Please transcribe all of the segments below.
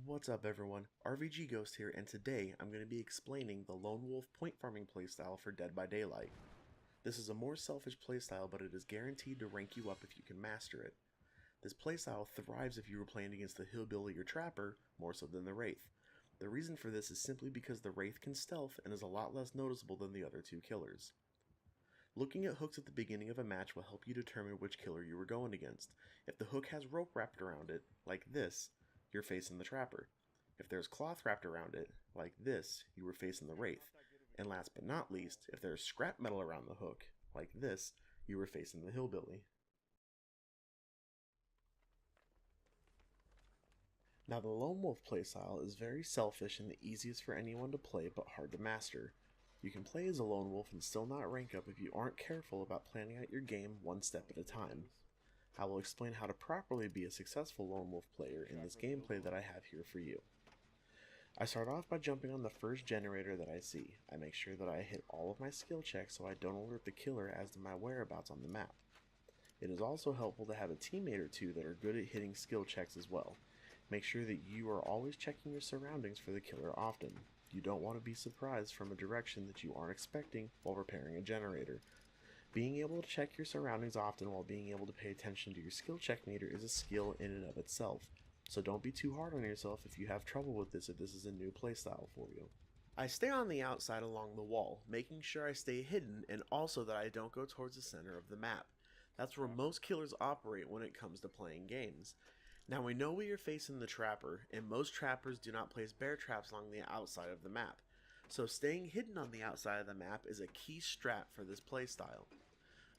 What's up everyone, rvgGhost here, and today I'm going to be explaining the Lone Wolf point farming playstyle for Dead by Daylight. This is a more selfish playstyle, but it is guaranteed to rank you up if you can master it. This playstyle thrives if you are playing against the Hillbilly or Trapper, more so than the Wraith. The reason for this is simply because the Wraith can stealth and is a lot less noticeable than the other two killers. Looking at hooks at the beginning of a match will help you determine which killer you are going against. If the hook has rope wrapped around it, like this, you're facing the Trapper. If there's cloth wrapped around it, like this, you were facing the Wraith. And last but not least, if there's scrap metal around the hook, like this, you were facing the Hillbilly. Now the Lone Wolf playstyle is very selfish and the easiest for anyone to play but hard to master. You can play as a Lone Wolf and still not rank up if you aren't careful about planning out your game one step at a time. I will explain how to properly be a successful Lone Wolf player in this gameplay that I have here for you. I start off by jumping on the first generator that I see. I make sure that I hit all of my skill checks so I don't alert the killer as to my whereabouts on the map. It is also helpful to have a teammate or two that are good at hitting skill checks as well. Make sure that you are always checking your surroundings for the killer often. You don't want to be surprised from a direction that you aren't expecting while repairing a generator. Being able to check your surroundings often while being able to pay attention to your skill check meter is a skill in and of itself. So don't be too hard on yourself if you have trouble with this, if this is a new playstyle for you. I stay on the outside along the wall, making sure I stay hidden and also that I don't go towards the center of the map. That's where most killers operate when it comes to playing games. Now we know we are facing the Trapper, and most trappers do not place bear traps along the outside of the map. So staying hidden on the outside of the map is a key strat for this playstyle.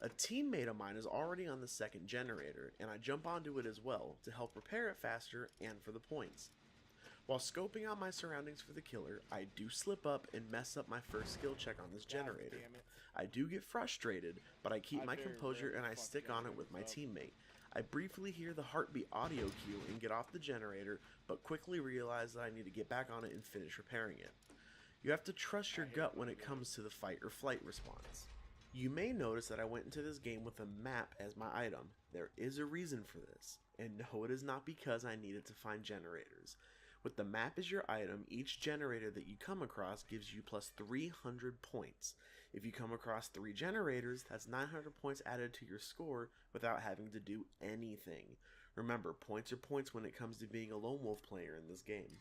A teammate of mine is already on the second generator, and I jump onto it as well to help repair it faster and for the points. While scoping out my surroundings for the killer, I do slip up and mess up my first skill check on this generator. I do get frustrated, but I keep my composure and I stick on it with my teammate. I briefly hear the heartbeat audio cue and get off the generator, but quickly realize that I need to get back on it and finish repairing it. You have to trust your gut when it comes to the fight or flight response. You may notice that I went into this game with a map as my item. There is a reason for this, and no, it is not because I needed to find generators. With the map as your item, each generator that you come across gives you plus 300 points. If you come across 3 generators, that's 900 points added to your score without having to do anything. Remember, points are points when it comes to being a Lone Wolf player in this game.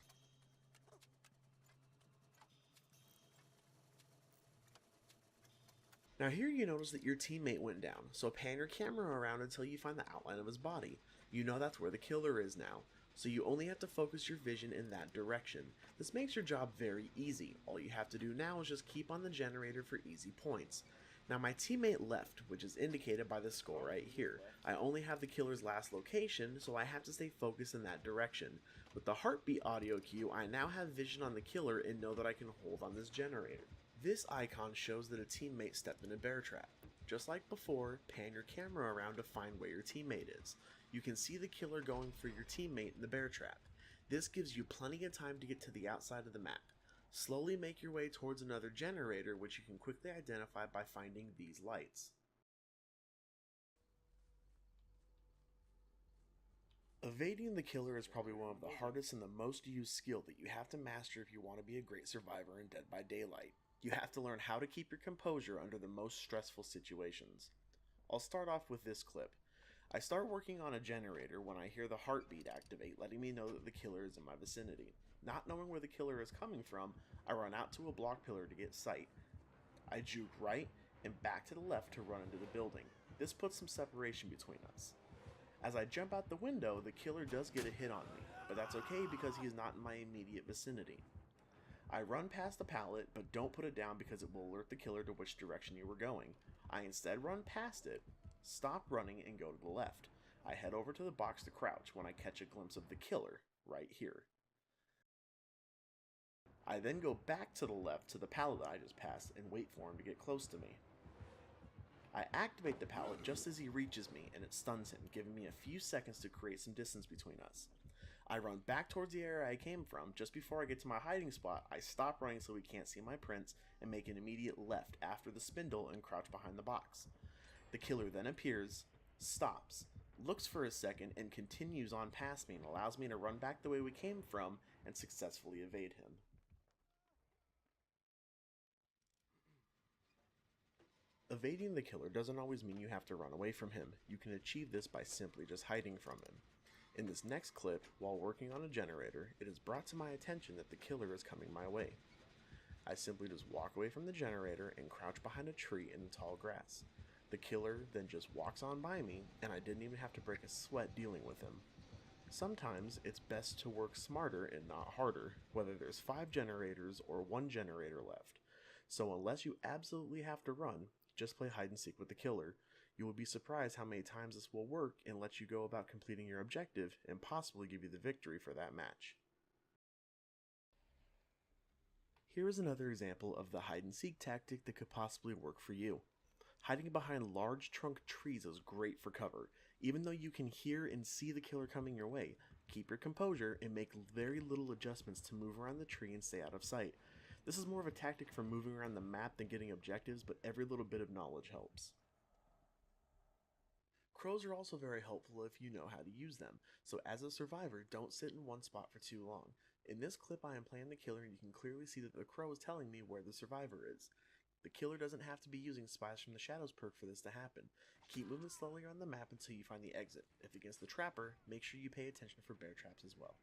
Now here you notice that your teammate went down, so pan your camera around until you find the outline of his body. You know that's where the killer is now, so you only have to focus your vision in that direction. This makes your job very easy. All you have to do now is just keep on the generator for easy points. Now my teammate left, which is indicated by the score right here. I only have the killer's last location, so I have to stay focused in that direction. With the heartbeat audio cue, I now have vision on the killer and know that I can hold on this generator. This icon shows that a teammate stepped in a bear trap. Just like before, pan your camera around to find where your teammate is. You can see the killer going for your teammate in the bear trap. This gives you plenty of time to get to the outside of the map. Slowly make your way towards another generator, which you can quickly identify by finding these lights. Evading the killer is probably one of the hardest and the most used skill that you have to master if you want to be a great survivor in Dead by Daylight. You have to learn how to keep your composure under the most stressful situations. I'll start off with this clip. I start working on a generator when I hear the heartbeat activate, letting me know that the killer is in my vicinity. Not knowing where the killer is coming from, I run out to a block pillar to get sight. I juke right and back to the left to run into the building. This puts some separation between us. As I jump out the window, the killer does get a hit on me, but that's okay because he is not in my immediate vicinity. I run past the pallet, but don't put it down because it will alert the killer to which direction you were going. I instead run past it, stop running, and go to the left. I head over to the box to crouch when I catch a glimpse of the killer, right here. I then go back to the left to the pallet that I just passed and wait for him to get close to me. I activate the pallet just as he reaches me and it stuns him, giving me a few seconds to create some distance between us. I run back towards the area I came from. Just before I get to my hiding spot, I stop running so he can't see my prints and make an immediate left after the spindle and crouch behind the box. The killer then appears, stops, looks for a second, and continues on past me and allows me to run back the way we came from and successfully evade him. Evading the killer doesn't always mean you have to run away from him. You can achieve this by simply just hiding from him. In this next clip, while working on a generator, it is brought to my attention that the killer is coming my way. I simply just walk away from the generator and crouch behind a tree in the tall grass. The killer then just walks on by me, and I didn't even have to break a sweat dealing with him. Sometimes it's best to work smarter and not harder, whether there's 5 generators or 1 generator left. So unless you absolutely have to run, just play hide and seek with the killer. You will be surprised how many times this will work and let you go about completing your objective and possibly give you the victory for that match. Here is another example of the hide and seek tactic that could possibly work for you. Hiding behind large trunk trees is great for cover. Even though you can hear and see the killer coming your way, keep your composure and make very little adjustments to move around the tree and stay out of sight. This is more of a tactic for moving around the map than getting objectives, but every little bit of knowledge helps. Crows are also very helpful if you know how to use them, so as a survivor, don't sit in one spot for too long. In this clip I am playing the killer and you can clearly see that the crow is telling me where the survivor is. The killer doesn't have to be using Spies from the Shadows perk for this to happen. Keep moving slowly around the map until you find the exit. If against the trapper, make sure you pay attention for bear traps as well.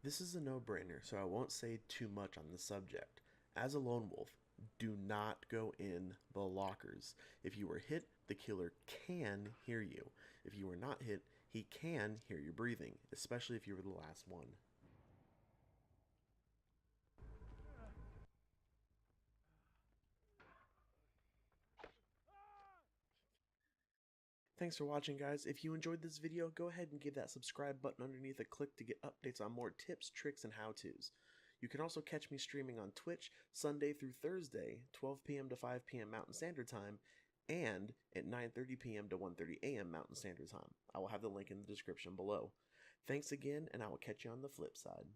This is a no-brainer, so I won't say too much on the subject. As a lone wolf, do not go in the lockers. If you were hit, the killer can hear you. If you were not hit, he can hear you breathing, especially if you were the last one. Thanks for watching, guys. If you enjoyed this video, go ahead and give that subscribe button underneath a click to get updates on more tips, tricks, and how-tos. You can also catch me streaming on Twitch Sunday through Thursday, 12 p.m. to 5 p.m. Mountain Standard Time, and at 9:30 p.m. to 1:30 a.m. Mountain Standard Time. I will have the link in the description below. Thanks again, and I will catch you on the flip side.